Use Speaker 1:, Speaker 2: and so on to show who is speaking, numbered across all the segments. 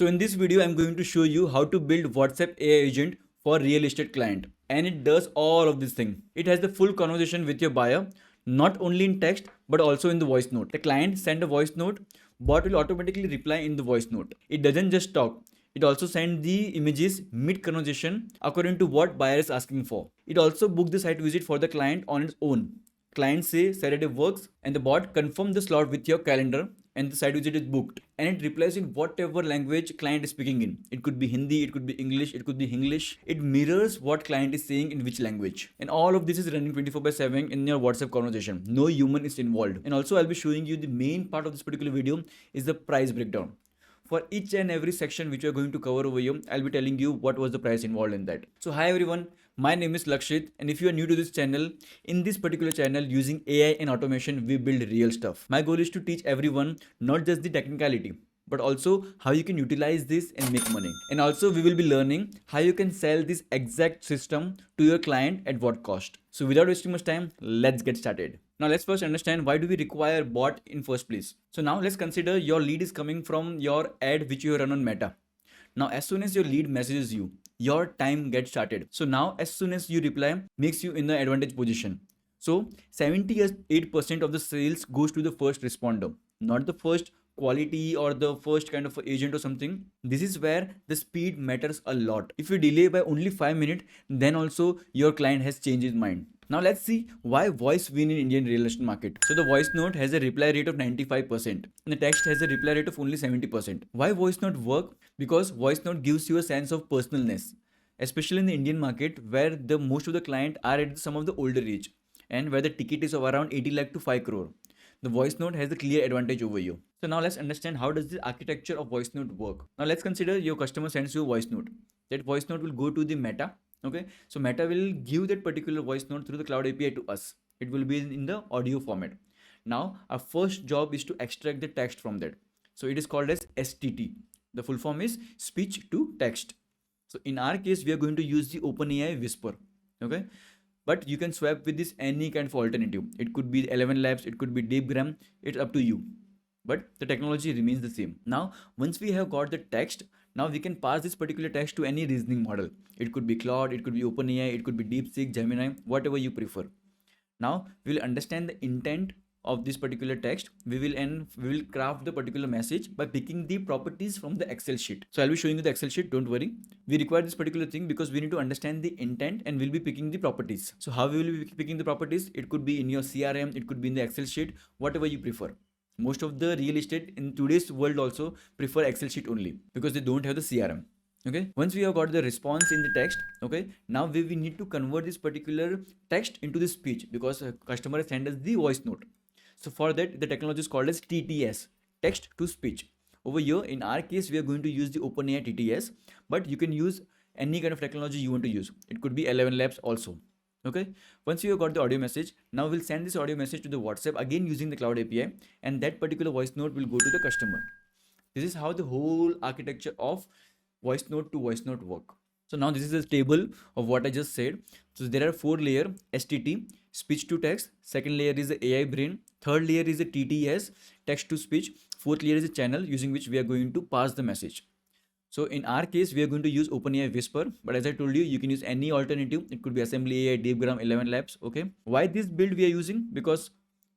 Speaker 1: So in this video, I'm going to show you how to build WhatsApp AI agent for real estate client. And it does all of this thing. It has the full conversation with your buyer, not only in text, but also in the voice note. The client send a voice note, bot will automatically reply in the voice note. It doesn't just talk. It also sends the images mid-conversation according to what buyer is asking for. It also books the site visit for the client on its own. Client say Saturday works and the bot confirm the slot with your calendar and the site visit is booked, and it replies in whatever language client is speaking in. It could be Hindi, it could be English, it could be English. It mirrors what client is saying in which language, and all of this is running 24/7 in your WhatsApp conversation. No human is involved. And also I'll be showing you the main part of this particular video is the price breakdown. For each and every section which we are going to cover over here, I'll be telling you what was the price involved in that. So hi everyone, my name is Lakshit, and if you are new to this channel, in this particular channel using AI and automation, we build real stuff. My goal is to teach everyone not just the technicality, but also how you can utilize this and make money. And also we will be learning how you can sell this exact system to your client at what cost. So without wasting much time, let's get started. Now let's first understand why do we require bot in first place. So now let's consider your lead is coming from your ad which you run on Meta. Now as soon as your lead messages you, your time gets started. So now as soon as you reply, makes you in the advantage position. So 78% of the sales goes to the first responder, not the first quality or the first kind of agent or something. This is where the speed matters a lot. If you delay by only 5 minutes, then also your client has changed his mind. Now let's see why voice win in Indian real estate market. So the voice note has a reply rate of 95% and the text has a reply rate of only 70%. Why voice note work? Because voice note gives you a sense of personalness, especially in the Indian market where the most of the client are at some of the older age and where the ticket is of around 80 lakh to 5 crore. The voice note has a clear advantage over you. So now let's understand how does the architecture of voice note work. Now let's consider your customer sends you a voice note. That voice note will go to the Meta. Okay, so Meta will give that particular voice note through the cloud API to us. It will be in the audio format. Now our first job is to extract the text from that. So it is called as STT. The full form is speech to text. So in our case, we are going to use the OpenAI Whisper. Okay, but you can swap with this any kind of alternative. It could be 11 Labs, it could be DeepGram. It's up to you. But the technology remains the same. Now, once we have got the text, now we can pass this particular text to any reasoning model. It could be Claude, it could be OpenAI, it could be DeepSeek, Gemini, whatever you prefer. Now we will understand the intent of this particular text. We will craft the particular message by picking the properties from the Excel sheet. So I'll be showing you the Excel sheet, don't worry. We require this particular thing because we need to understand the intent and we'll be picking the properties. So how we will be picking the properties? It could be in your CRM, it could be in the Excel sheet, whatever you prefer. Most of the real estate in today's world also prefer Excel sheet only because they don't have the CRM. Okay, once we have got the response in the text, okay, now we need to convert this particular text into the speech because a customer sent us the voice note. So for that, the technology is called as TTS, text to speech. Over here, in our case, we are going to use the OpenAI TTS, but you can use any kind of technology you want to use. It could be 11 Labs also. Okay, once you have got the audio message, now we'll send this audio message to the WhatsApp again using the cloud API, and that particular voice note will go to the customer. This is how the whole architecture of voice note to voice note work. So now this is a table of what I just said. So there are 4 layers: STT, speech to text. Second layer is the AI brain. Third layer is the TTS, text to speech. Fourth layer is a channel using which we are going to pass the message. So in our case, we are going to use OpenAI Whisper, but as I told you, you can use any alternative. It could be Assembly AI, DeepGram, 11 Labs. Okay. Why this build we are using? Because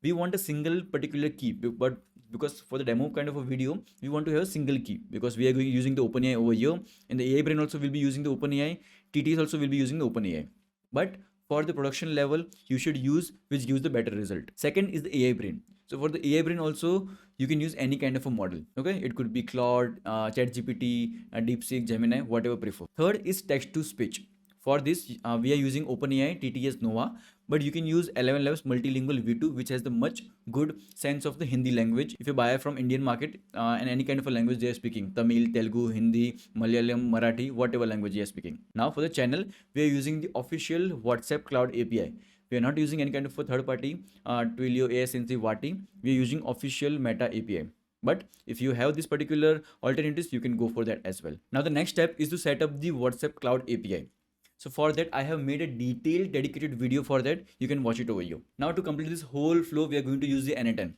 Speaker 1: we want a single particular key, but because for the demo kind of a video, we want to have a single key because we are using the OpenAI over here, and the AI brain also will be using the OpenAI. TTS also will be using the OpenAI. But for the production level, you should use which gives the better result. Second is the AI brain. So for the AI brain also, you can use any kind of a model. Okay, it could be Claude, ChatGPT, DeepSeek, Gemini, whatever prefer. Third is text to speech. For this, we are using OpenAI TTS Nova, but you can use 11 Labs Multilingual V2, which has the much good sense of the Hindi language. If you buy from Indian market and any kind of a language they are speaking, Tamil, Telugu, Hindi, Malayalam, Marathi, whatever language they are speaking. Now for the channel, we are using the official WhatsApp Cloud API. We are not using any kind of a third party, Twilio, ASNC, Vati. We are using official Meta API. But if you have this particular alternatives, you can go for that as well. Now the next step is to set up the WhatsApp Cloud API. So for that, I have made a detailed dedicated video for that. You can watch it over here. Now to complete this whole flow, we are going to use the N10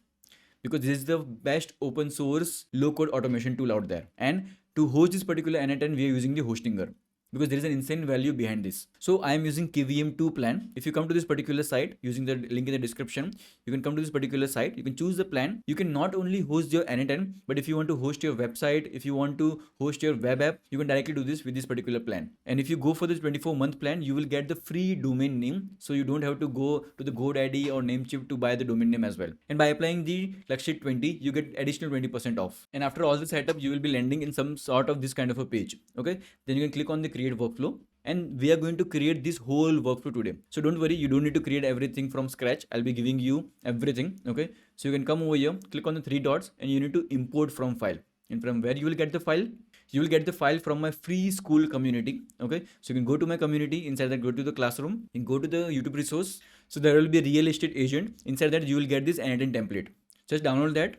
Speaker 1: because this is the best open source low code automation tool out there. And To host this particular N10, we are using the Hostinger, because there is an insane value behind this. So I am using KVM2 plan. If you come to this particular site using the link in the description, you can come to this particular site, you can choose the plan. You can not only host your N10, but if you want to host your website, if you want to host your web app, you can directly do this with this particular plan. And if you go for this 24-month plan, you will get the free domain name, so you don't have to go to the GoDaddy or Namecheap to buy the domain name as well. And by applying the Lakshit 20, you get additional 20% off. And after all the setup, you will be landing in some sort of this kind of a page. Okay, then you can click on the create workflow, and we are going to create this whole workflow today. So don't worry, you don't need to create everything from scratch. I'll be giving you everything. Okay, so you can come over here, click on the three dots, and you need to import from file. And from where you will get the file? You will get the file from my free school community. Okay, so you can go to my community. Inside that, go to the classroom and go to the YouTube resource. So there will be a real estate agent. Inside that, you will get this N10 template. Just download that,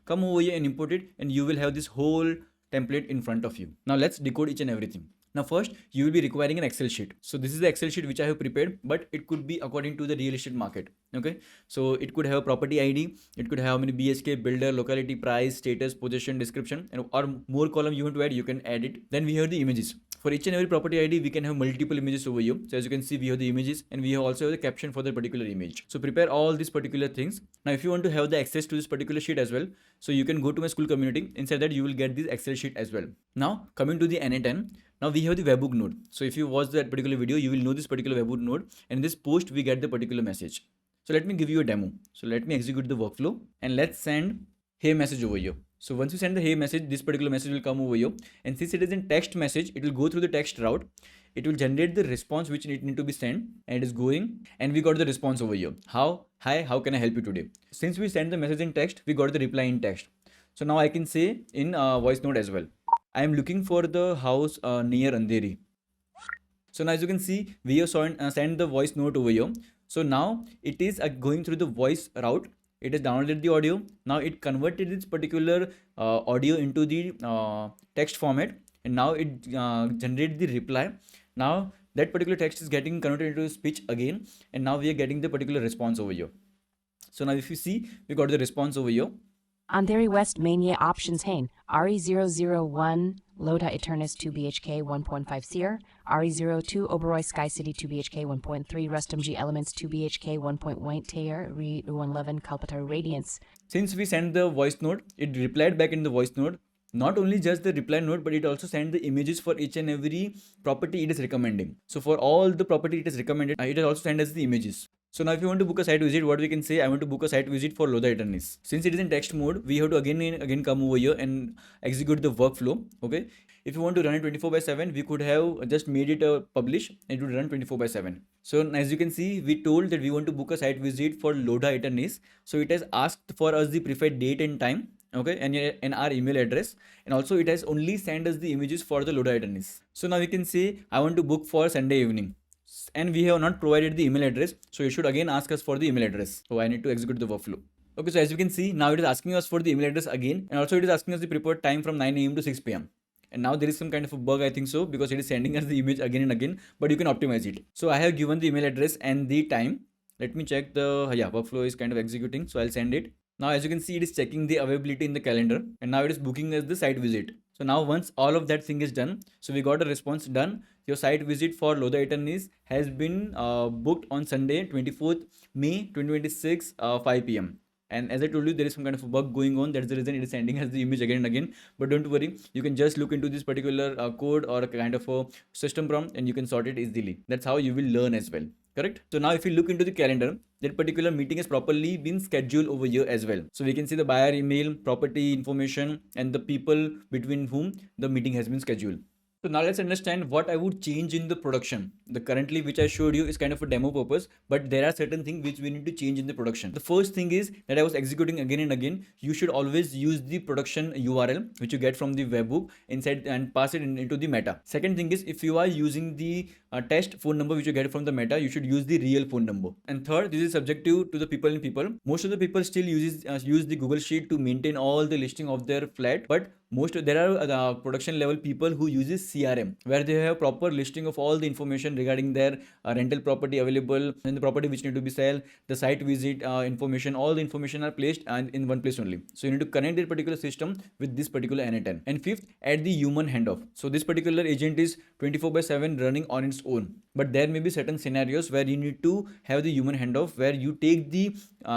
Speaker 1: come over here and import it, and you will have this whole template in front of you. Now let's decode each and everything. Now first, you will be requiring an Excel sheet. So this is the Excel sheet which I have prepared, but it could be according to the real estate market. Okay, so it could have property ID, it could have how many BHK, builder, locality, price, status, possession, description, and or more column you want to add, you can add it. Then we have the images. For each and every property ID, we can have multiple images over here. So as you can see, we have the images, and we have also have the caption for the particular image. So prepare all these particular things. Now if you want to have the access to this particular sheet as well, so you can go to my school community. Inside that, you will get this Excel sheet as well. Now coming to the N10, now we have the webhook node. So if you watch that particular video, you will know this particular webhook node, and in this post we get the particular message. So let me give you a demo. So let me execute the workflow, and let's send hey message over here. So once you send the hey message, this particular message will come over here, and since it is in text message, it will go through the text route. It will generate the response which need to be sent, and it is going, and we got the response over here. Hi, how can I help you today? Since we sent the message in text, we got the reply in text. So now I can say in voice note as well. I am looking for the house near Andheri. So now as you can see, we have sent the voice note over here. So now it is going through the voice route. It has downloaded the audio. Now it converted this particular audio into the text format, and now it generated the reply. Now that particular text is getting converted into speech again, and now we are getting the particular response over here. So now if you see, we got the response over here.
Speaker 2: Andheri West Mania Options Hain, RE001, Loda Eternis 2 BHK 1.5 Cr, RE02 Oberoi Sky City 2 BHK 1.3, Rustum G Elements 2 BHK 1.1 Tayer, RE111 Kalpataru Radiance.
Speaker 1: Since we sent the voice note, it replied back in the voice note. Not only just the reply note, but it also sent the images for each and every property it is recommending. So for all the property it is recommended, it has also sent us the images. So now if you want to book a site visit, what we can say, I want to book a site visit for Loda Eternis. Since it is in text mode, we have to again come over here and execute the workflow. Okay. If you want to run it 24/7, we could have just made it a publish, and it would run 24/7. So as you can see, we told that we want to book a site visit for Loda Eternis. So it has asked for us the preferred date and time. Okay, and our email address, and also it has only sent us the images for the Loda Eternis. So now we can say I want to book for Sunday evening, and we have not provided the email address, so it should again ask us for the email address. So I need to execute the workflow. Okay, so as you can see, now it is asking us for the email address again, and also it is asking us the preferred time from 9 AM to 6 PM. And now there is some kind of a bug, I think so, because it is sending us the image again and again, but you can optimize it. So I have given the email address and the time. Let me check the workflow is kind of executing, so I'll send it. Now as you can see, it is checking the availability in the calendar, and now it is booking as the site visit. So now once all of that thing is done, so we got a response done. Your site visit for Loda Eternis has been booked on Sunday 24th May 2026 5 PM. And as I told you, there is some kind of a bug going on. That's the reason it is sending us the image again and again. But don't worry, you can just look into this particular code or a kind of a system prompt, and you can sort it easily. That's how you will learn as well. Correct? So now if you look into the calendar, that particular meeting has properly been scheduled over here as well. So we can see the buyer email, property information, and the people between whom the meeting has been scheduled. So now let's understand what I would change in the production. The currently which I showed you is kind of a demo purpose, but there are certain things which we need to change in the production. The first thing is that I was executing again and again. You should always use the production URL which you get from the webhook inside and pass it into the meta. Second thing is, if you are using the test phone number which you get from the meta, you should use the real phone number. And third, this is subjective to the people and people. Most of the people still use the Google Sheet to maintain all the listing of their flat, but There are production level people who uses CRM, where they have proper listing of all the information regarding their rental property available and the property which need to be sell, the site visit information, all the information are placed in one place only. So you need to connect that particular system with this particular NA10. And fifth, add the human handoff. So this particular agent is 24/7 running on its own, but there may be certain scenarios where you need to have the human handoff, where you take the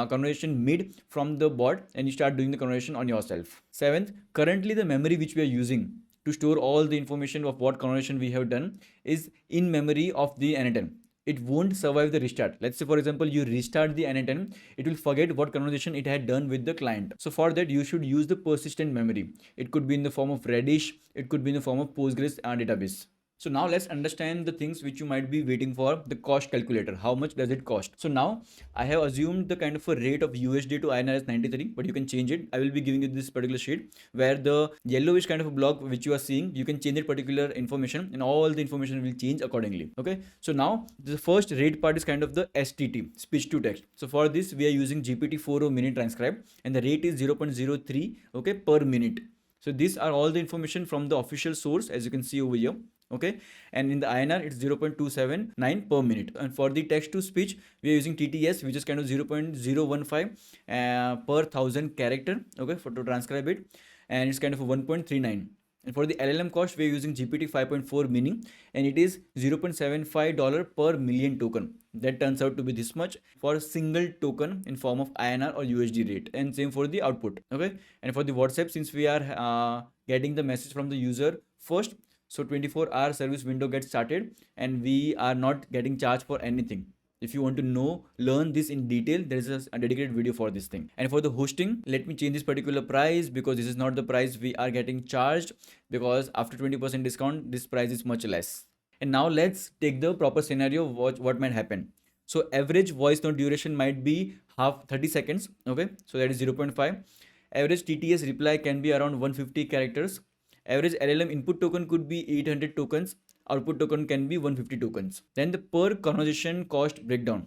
Speaker 1: conversation mid from the bot and you start doing the conversation on yourself. Seventh, currently the memory which we are using to store all the information of what conversation we have done is in memory of the NA10. It won't survive the restart. Let's say, for example, you restart the NA10, it will forget what conversation it had done with the client. So for that, you should use the persistent memory. It could be in the form of Redis, it could be in the form of Postgres database. So now let's understand the things which you might be waiting for, the cost calculator. How much does it cost? So now I have assumed the kind of a rate of USD to INR is 93, but you can change it. I will be giving you this particular sheet where the yellowish kind of a block which you are seeing, you can change that particular information and all the information will change accordingly. Okay. So now the first rate part is kind of the STT, speech to text. So for this, we are using GPT-4o mini transcribe and the rate is 0.03 okay, per minute. So these are all the information from the official source, as you can see over here. Okay, and in the INR it's 0.279 per minute, and for the text to speech we are using TTS, which is kind of 0.015 per thousand character, okay, for to transcribe it, and it's kind of 1.39. And for the LLM cost, we are using GPT 5.4 mini, and it is $0.75 per million token. That turns out to be this much for a single token in form of INR or USD rate, and same for the output. Okay, and for the WhatsApp, since we are getting the message from the user first, so 24-hour service window gets started and we are not getting charged for anything. If you want to know, learn this in detail, there is a dedicated video for this thing. And for the hosting, let me change this particular price because this is not the price we are getting charged, because after 20% discount, this price is much less. And now let's take the proper scenario, what might happen. So average voice note duration might be 30 seconds. Okay, so that is 0.5. Average TTS reply can be around 150 characters. Average LLM input token could be 800 tokens. Output token can be 150 tokens. Then the per conversation cost breakdown.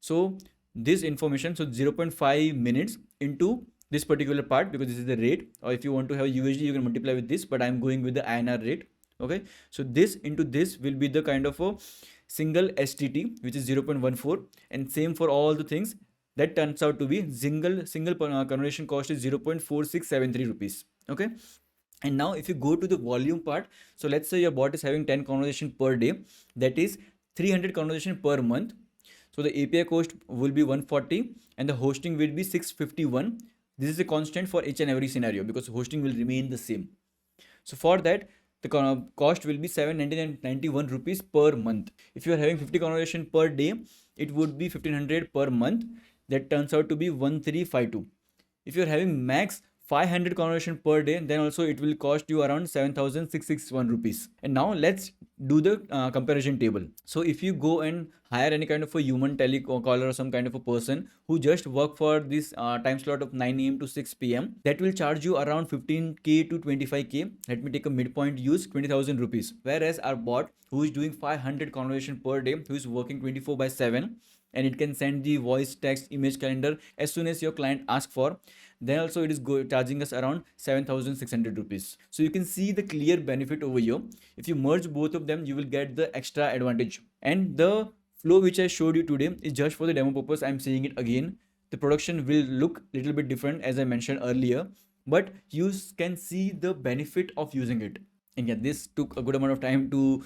Speaker 1: So this information, so 0.5 minutes into this particular part, because this is the rate, or if you want to have USD, you can multiply with this, but I'm going with the INR rate. Okay, so this into this will be the kind of a single STT, which is 0.14, and same for all the things. That turns out to be single conversation cost is 0.4673 rupees. Okay. And now if you go to the volume part, so let's say your bot is having 10 conversation per day, that is 300 conversation per month. So the API cost will be 140 and the hosting will be 651. This is a constant for each and every scenario because hosting will remain the same. So for that, the cost will be 791 rupees per month. If you are having 50 conversation per day, it would be 1500 per month. That turns out to be 1352. If you are having max 500 conversation per day, then also it will cost you around 7661 rupees. And now let's do the comparison table. So if you go and hire any kind of a human telecaller or some kind of a person who just work for this time slot of 9 a.m. to 6 p.m., that will charge you around 15k to 25k. Let me take a midpoint use, 20,000 rupees. Whereas our bot who is doing 500 conversation per day, who is working 24/7, and it can send the voice, text, image, calendar as soon as your client asks for, then also it is charging us around 7,600 rupees. So you can see the clear benefit over here. If you merge both of them, you will get the extra advantage. And the flow which I showed you today is just for the demo purpose. I'm saying it again. The production will look a little bit different as I mentioned earlier, but you can see the benefit of using it. And yeah, this took a good amount of time to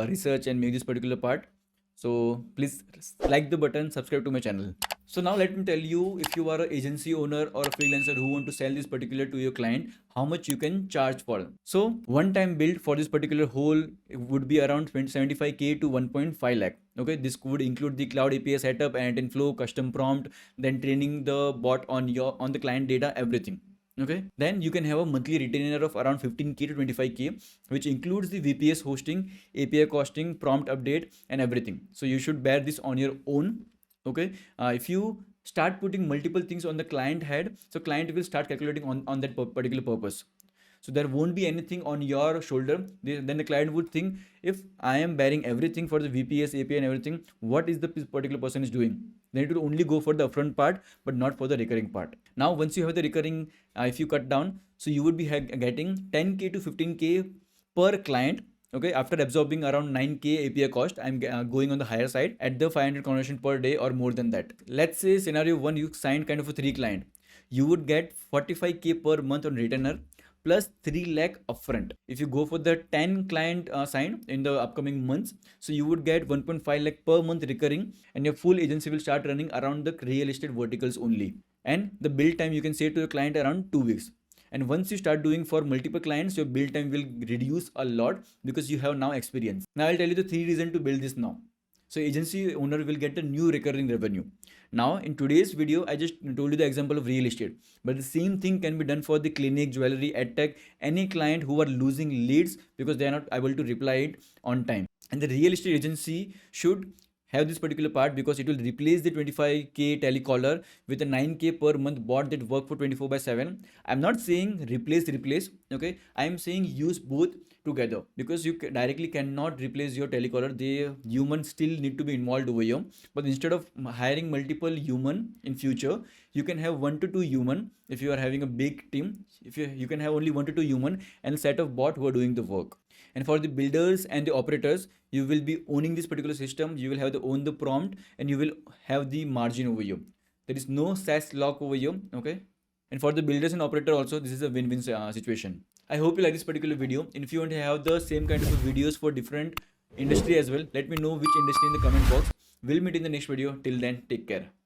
Speaker 1: research and make this particular part. So please like the button, subscribe to my channel. So now let me tell you, if you are an agency owner or a freelancer who want to sell this particular to your client, how much you can charge for. So one time build for this particular whole would be around 75k to 1.5 lakh. Okay, this would include the cloud API setup and inflow, custom prompt, then training the bot on the client data, everything. Okay, then you can have a monthly retainer of around 15k to 25k, which includes the VPS hosting, API costing, prompt update, and everything. So you should bear this on your own. Okay, if you start putting multiple things on the client head, so client will start calculating on that particular purpose. So there won't be anything on your shoulder. Then the client would think, if I am bearing everything for the VPS, API and everything, what is the particular person is doing? then it will only go for the upfront part, but not for the recurring part. Now, once you have the recurring, if you cut down, so you would be getting 10K to 15K per client. Okay, after absorbing around 9K API cost, I'm going on the higher side at the 500 conversation per day or more than that. Let's say scenario 1, you signed kind of a 3 client. You would get 45K per month on retainer plus 3 lakh upfront. If you go for the 10 client sign in the upcoming months, so you would get 1.5 lakh per month recurring, and your full agency will start running around the real estate verticals only. And the build time you can say to the client around 2 weeks. And once you start doing for multiple clients, your build time will reduce a lot because you have now experience. Now I'll tell you the 3 reasons to build this now. So agency owner will get a new recurring revenue. Now in today's video, I just told you the example of real estate, but the same thing can be done for the clinic, jewelry, edtech, any client who are losing leads because they are not able to reply it on time. And the real estate agency should have this particular part because it will replace the 25K telecaller with a 9K per month bot that work for 24/7. I'm not saying replace, okay? I'm saying use both together because you directly cannot replace your telecaller. The human still need to be involved over here. But instead of hiring multiple human in future, you can have 1 to 2 human. If you are having a big team, if you can have only 1 to 2 human and a set of bot who are doing the work. And for the builders and the operators, you will be owning this particular system. You will have to own the prompt and you will have the margin over here. There is no SaaS lock over here. Okay. And for the builders and operator also, this is a win-win situation. I hope you like this particular video. And if you want to have the same kind of videos for different industry as well, let me know which industry in the comment box. We'll meet in the next video. Till then, take care.